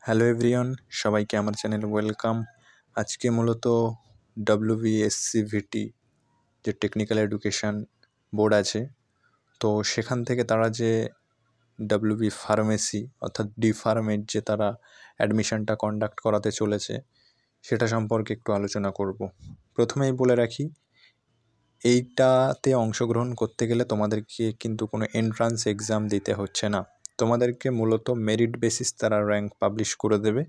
Hello everyone, সবাইকে আমার চ্যানেলে ওয়েলকাম। আজকে মূলত WBSCVT যে টেকনিক্যাল এডুকেশান বোর্ড আছে, তো সেখান থেকে তারা যে WB ফার্মেসি অর্থাৎ ডি ফার্মের যে তারা অ্যাডমিশনটা কন্ডাক্ট করাতে চলেছে সেটা সম্পর্কে একটু আলোচনা করব। প্রথমেই বলে রাখি, এইটাতে অংশগ্রহণ করতে গেলে তোমাদেরকে কিন্তু কোনো এন্ট্রান্স এক্সাম দিতে হচ্ছে না। তোমাদেরকে মূলত মেরিট বেসিস তারা র্যাঙ্ক পাবলিশ করে দেবে,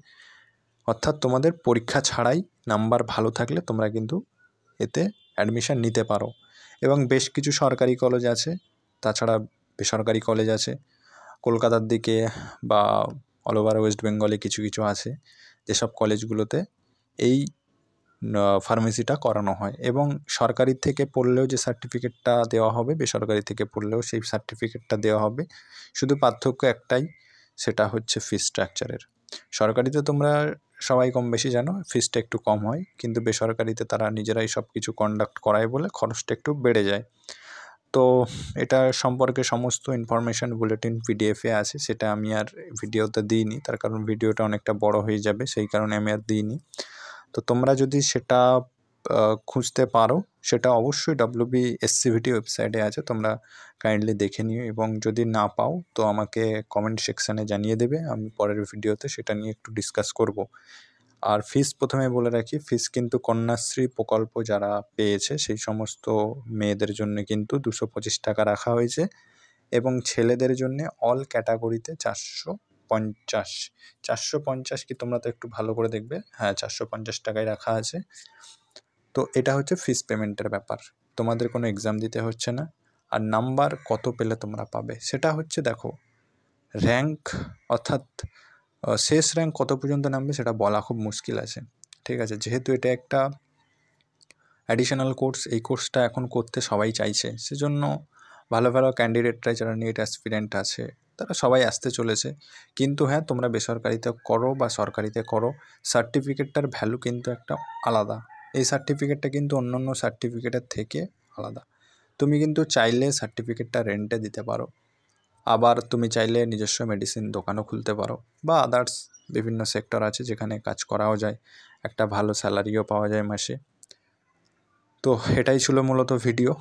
অর্থাৎ তোমাদের পরীক্ষা ছাড়াই নাম্বার ভালো থাকলে তোমরা কিন্তু এতে অ্যাডমিশান নিতে পারো। এবং বেশ কিছু সরকারি কলেজ আছে, তাছাড়া বেসরকারি কলেজ আছে কলকাতার দিকে বা অল ওভার ওয়েস্ট বেঙ্গলে কিছু কিছু আছে, যেসব কলেজগুলোতে এই ফার্মেসিটা করানো হয়। এবং সরকারি থেকে পড়লেও যে সার্টিফিকেটটা দেওয়া হবে, বেসরকারি থেকে পড়লেও সেই সার্টিফিকেটটা দেওয়া হবে। শুধু পার্থক্য একটাই, সেটা হচ্ছে ফি স্ট্রাকচারের। সরকারিতে তোমরা সবাই কম বেশি জানো ফিসটা একটু কম হয়, কিন্তু বেসরকারিতে তারা নিজেরাই সব কিছু কন্ডাক্ট করায় বলে খরচটা একটু বেড়ে যায়। তো এটা সম্পর্কে সমস্ত ইনফরমেশান বুলেটিন পিডিএফে আছে, সেটা আমি আর ভিডিওতে দিইনি, তার কারণ ভিডিওটা অনেকটা বড় হয়ে যাবে, সেই কারণে আমি আর দিইনি। তো তোমরা যদি সেটা খুঁজতে পারো, সেটা অবশ্যই WBSCVT ওয়েবসাইটে আছে, তোমরা কাইন্ডলি দেখে নিও। এবং যদি না পাও তো আমাকে কমেন্ট সেকশানে জানিয়ে দেবে, আমি পরের ভিডিওতে সেটা নিয়ে একটু ডিসকাস করব। আর ফিস প্রথমে বলে রাখি, ফিস কিন্তু কন্যাশ্রী প্রকল্প যারা পেয়েছে সেই সমস্ত মেয়েদের জন্য কিন্তু 225 টাকা রাখা হয়েছে, এবং ছেলেদের জন্য অল ক্যাটাগরিতে 450 কি তোমরা তো একটু ভালো করে দেখবে, হ্যাঁ 450 টাকায় রাখা আছে। তো এটা হচ্ছে ফিস পেমেন্টের ব্যাপার, তোমাদের কোনো এক্সাম দিতে হচ্ছে না। আর নাম্বার কত পেলে তোমরা পাবে সেটা হচ্ছে, দেখো র্যাঙ্ক অর্থাৎ শেষ র্যাঙ্ক কত পর্যন্ত নামবে সেটা বলা খুব মুশকিল আছে, ঠিক আছে। যেহেতু এটা একটা অ্যাডিশনাল কোর্স, এই কোর্সটা এখন করতে সবাই চাইছে, সেজন্য ভালো ভালো ক্যান্ডিডেটরা যারা নিট অ্যাসপিরেন্ট আছে তারা সবাই আসতে চলেছে। কিন্তু হ্যাঁ, তোমরা বেসরকারিতে করো বা সরকারিতে করো, সার্টিফিকেটটার ভ্যালু কিন্তু একটা আলাদা। এই সার্টিফিকেটটা কিন্তু অন্যান্য সার্টিফিকেটের থেকে আলাদা। তুমি কিন্তু চাইলে সার্টিফিকেটটা রেন্টে দিতে পারো, আবার তুমি চাইলে নিজস্ব মেডিসিন দোকানও খুলতে পারো, বা আদার্স বিভিন্ন সেক্টর আছে যেখানে কাজ করাও যায়, একটা ভালো স্যালারিও পাওয়া যায় মাসে। তো এটাই ছিল মূলত ভিডিও।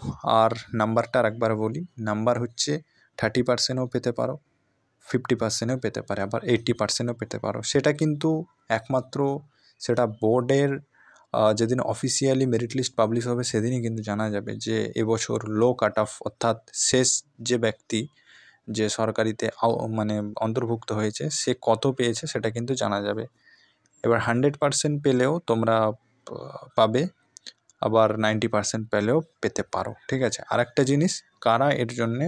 আর নাম্বারটা আরেকবার বলি, নাম্বার হচ্ছে 30%ও পেতে পারো, 50%ও পেতে পারে, আবার 80%ও পেতে পারো। সেটা কিন্তু একমাত্র সেটা বোর্ডের যেদিন অফিসিয়ালি মেরিট লিস্ট পাবলিশ হবে সেদিনই কিন্তু জানা যাবে যে এবছর লো কাট অফ, অর্থাৎ শেষ যে ব্যক্তি যে সরকারিতে মানে অন্তর্ভুক্ত হয়েছে সে কত পেয়েছে সেটা কিন্তু জানা যাবে। এবার 100% পেলেও তোমরা পাবে, আবার 90% পেলেও পেতে পারো, ঠিক আছে। আর একটা জিনিস, কারা এর জন্যে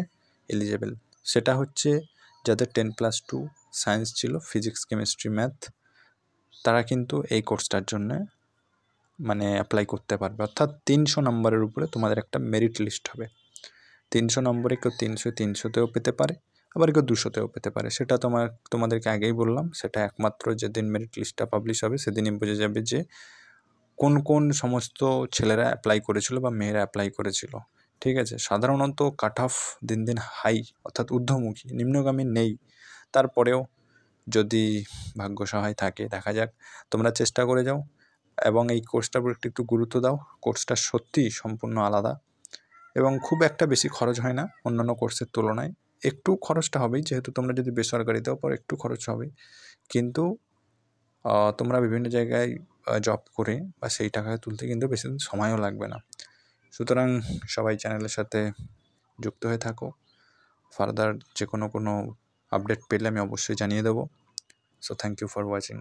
এলিজেবল, সেটা হচ্ছে যাদের 10+2 সায়েন্স ছিল, ফিজিক্স কেমিস্ট্রি ম্যাথ, তারা কিন্তু এই কোর্সটার জন্যে মানে অ্যাপ্লাই করতে পারবে। অর্থাৎ 300 নম্বরের উপরে তোমাদের একটা মেরিট লিস্ট হবে। 300 নম্বরে কেউ 300তেও পেতে পারে, আবার কেউ 200তেও পেতে পারে। সেটা তোমাদেরকে আগেই বললাম, সেটা একমাত্র যেদিন মেরিট লিস্টটা পাবলিশ হবে সেদিনই বোঝা যাবে যে কোন কোন সমস্ত ছেলেরা অ্যাপ্লাই করেছিল বা মেয়েরা অ্যাপ্লাই করেছিল, ঠিক আছে। সাধারণত কাট অফ দিন দিন হাই, অর্থাৎ ঊর্ধ্বমুখী, নিম্নগামী নেই। তারপরেও যদি ভাগ্য সহায় থাকে, দেখা যাক, তোমরা চেষ্টা করে যাও এবং এই কোর্সটার উপর একটু গুরুত্ব দাও। কোর্সটা সত্যিই সম্পূর্ণ আলাদা এবং খুব একটা বেশি খরচ হয় না অন্যান্য কোর্সের তুলনায়। একটু খরচটা হবেই, যেহেতু তোমরা যদি বেসরকারিতেও পড়ো একটু খরচ হবেই, কিন্তু তোমরা বিভিন্ন জায়গায় জব করে বা সেই টাকায় তুলতে কিন্তু বেশি দিন সময়ও লাগবে না। সুতরাং সবাই চ্যানেলের সাথে যুক্ত হয়ে থাকো। ফার্দার যে কোনো আপডেট পেলে আমি অবশ্যই জানিয়ে দেবো। So thank you for watching.